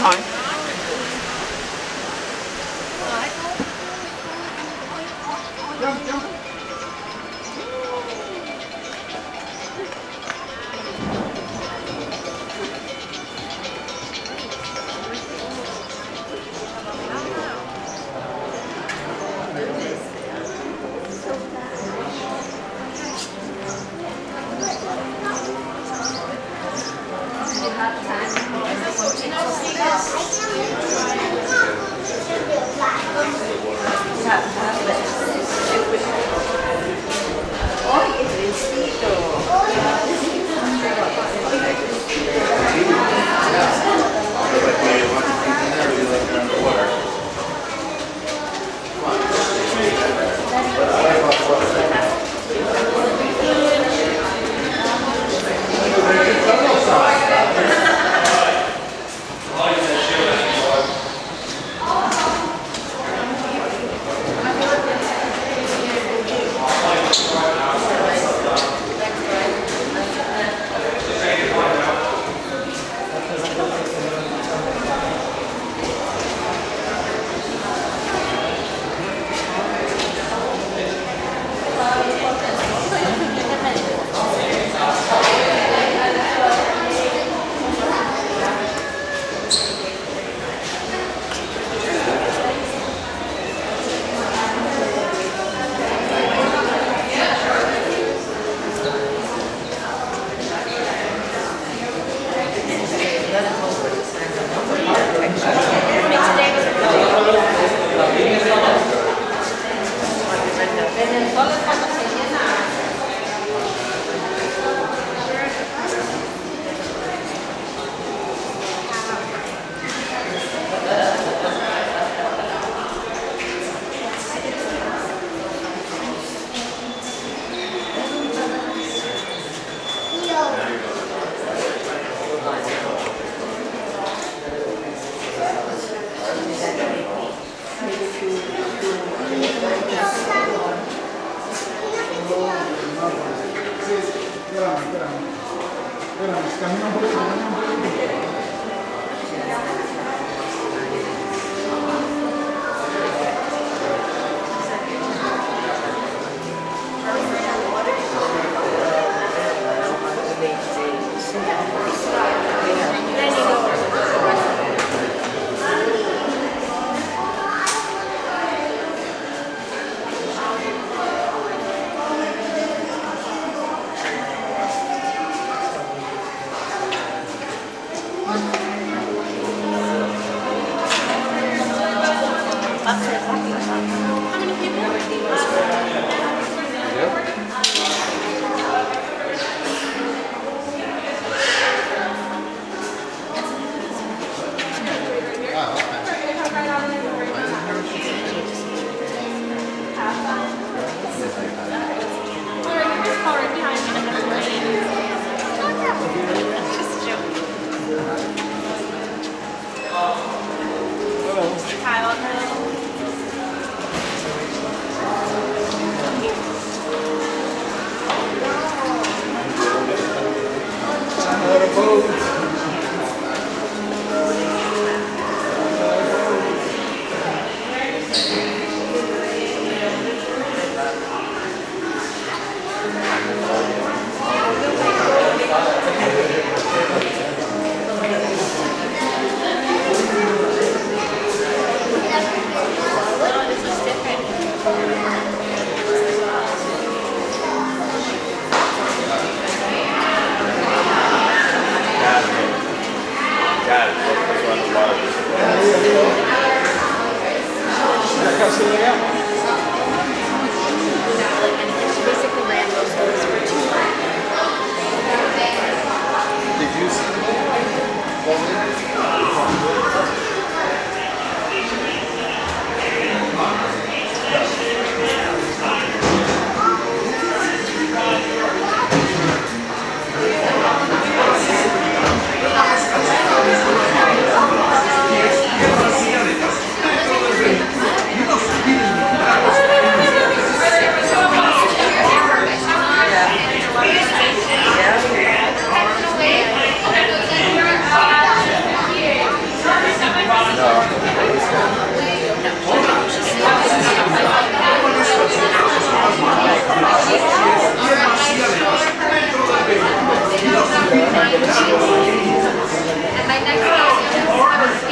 fine. Jump, jump.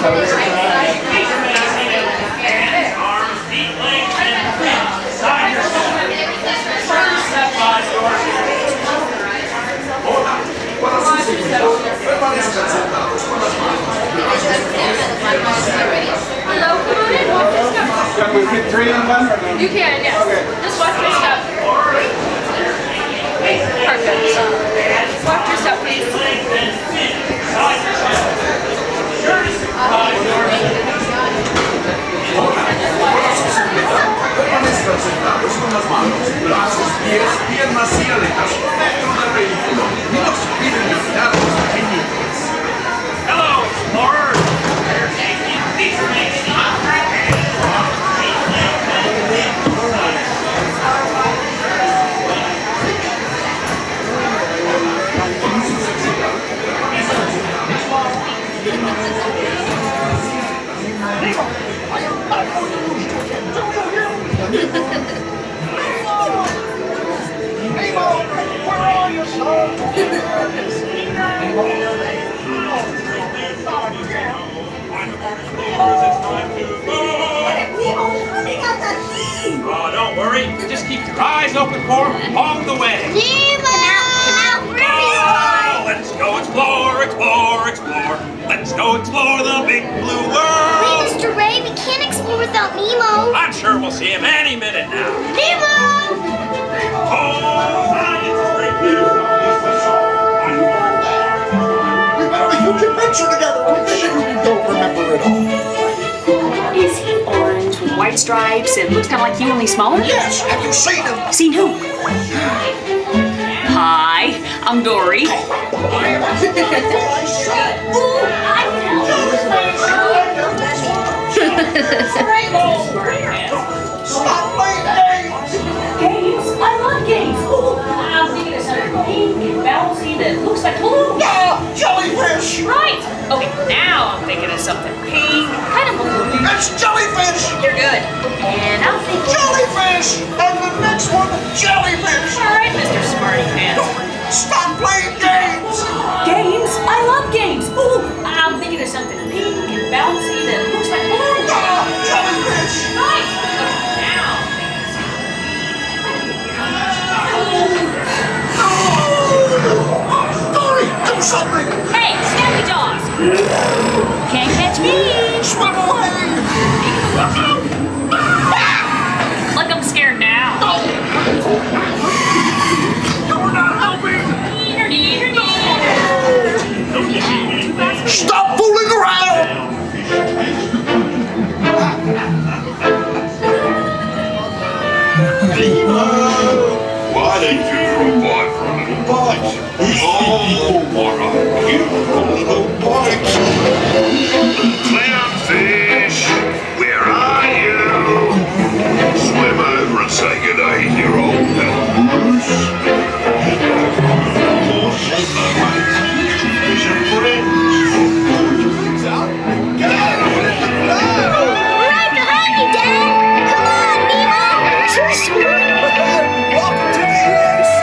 Hello, come on in. Watch your step. Can we fit 3 in one? You can, yes. Okay. Just watch your step. Perfect. Watch your step, please. Permanezcan sentados con las manos, brazos, pies, piernas y aletas dentro del vehículo y no se olviden de mirar a los pequeñitos. Hello, explorers! These remains Nemo, where are you, son? Oh, don't worry. Just keep your eyes open for him all the way. Nemo! Oh, let's go explore, explore, explore. Let's go explore the big blue world. Wait, Mr. Ray, we can't explore without Nemo. I'm sure we'll see him any minute now. Nemo! Oh, science is right there. We better put your picture together. I'm sure we don't remember it all. Is he orange with white stripes and looks kind of like you, only smaller? Yes, have you seen him? Seen who? Hi, I'm Dory. I am a Stop playing games! Games? I love games. Ooh, I'm thinking of something pink and bouncy that looks like blue. Yeah, jellyfish! Right. Okay, now I'm thinking of something pink, kind of blue. It's jellyfish! You're good. And I'm thinking. Jellyfish! And the next one, jellyfish! All right, Mr. Smarty Pants. Stop playing games! Games? I love games. Ooh, I'm thinking of something pink and bouncy that looks like blue. Yeah, jellyfish! Right. Okay, now I'm thinking. Dory, do something! Hey, Snappy Jaws! Can't catch me! Swim away! Like I'm scared now. You're not helping! Stop fooling around! Why don't you drop by for a little bite? Oh, what a beautiful little bite! Clownfish, where are you? Swim over and say good day to your old pal Goose. Of course, mermaids used to fish and friends. Right behind you, Dad! Come on, Nemo! Welcome to the EAC!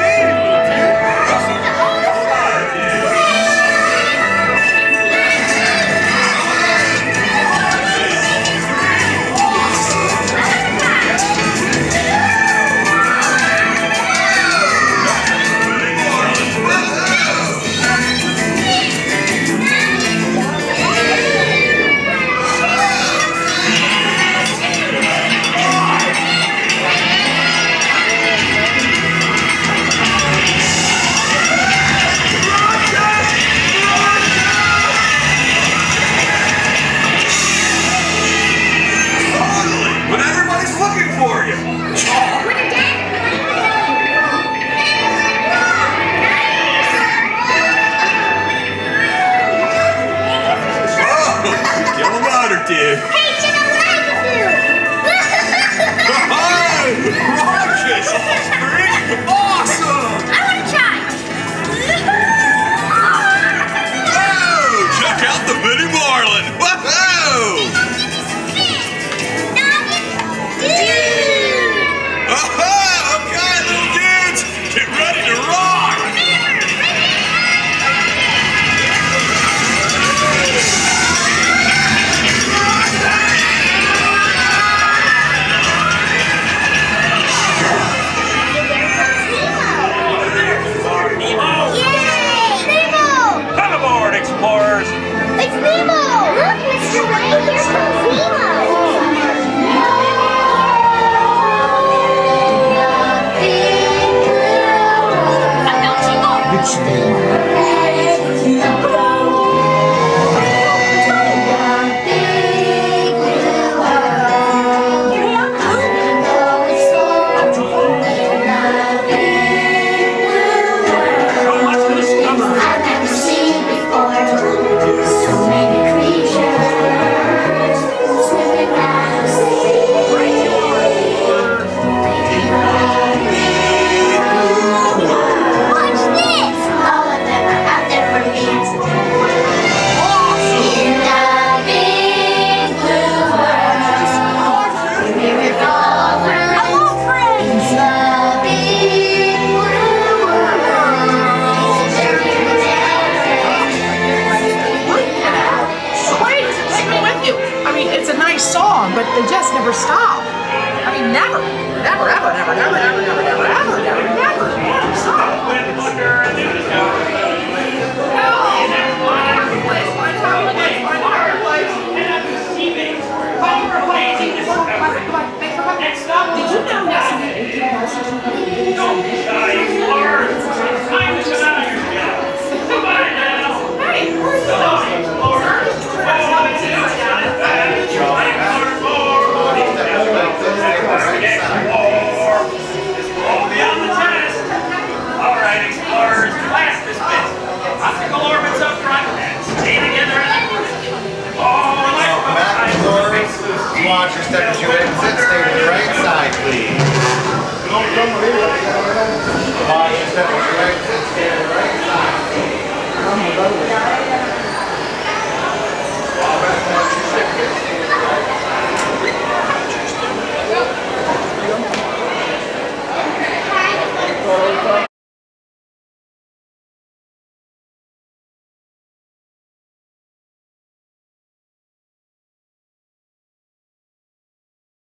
But everybody's looking for you. Tell about her, kid. Hey, check out what I can do! Rocket! Pretty awesome! I want to try! Oh, check out the mini Marlin! Whoa! Okay, little dudes, get ready to rock! They just never stop. I mean, never. Never, ever, never, never, never, never, never, ever, never, never, never stop. Did you know next week 18 Alright, explorers, blast this bit. Optical orbits up front and stay together. Back explorers. Watch your step as you exit. Stay to the right side, please. Watch your step as you exit. Stay to the right side.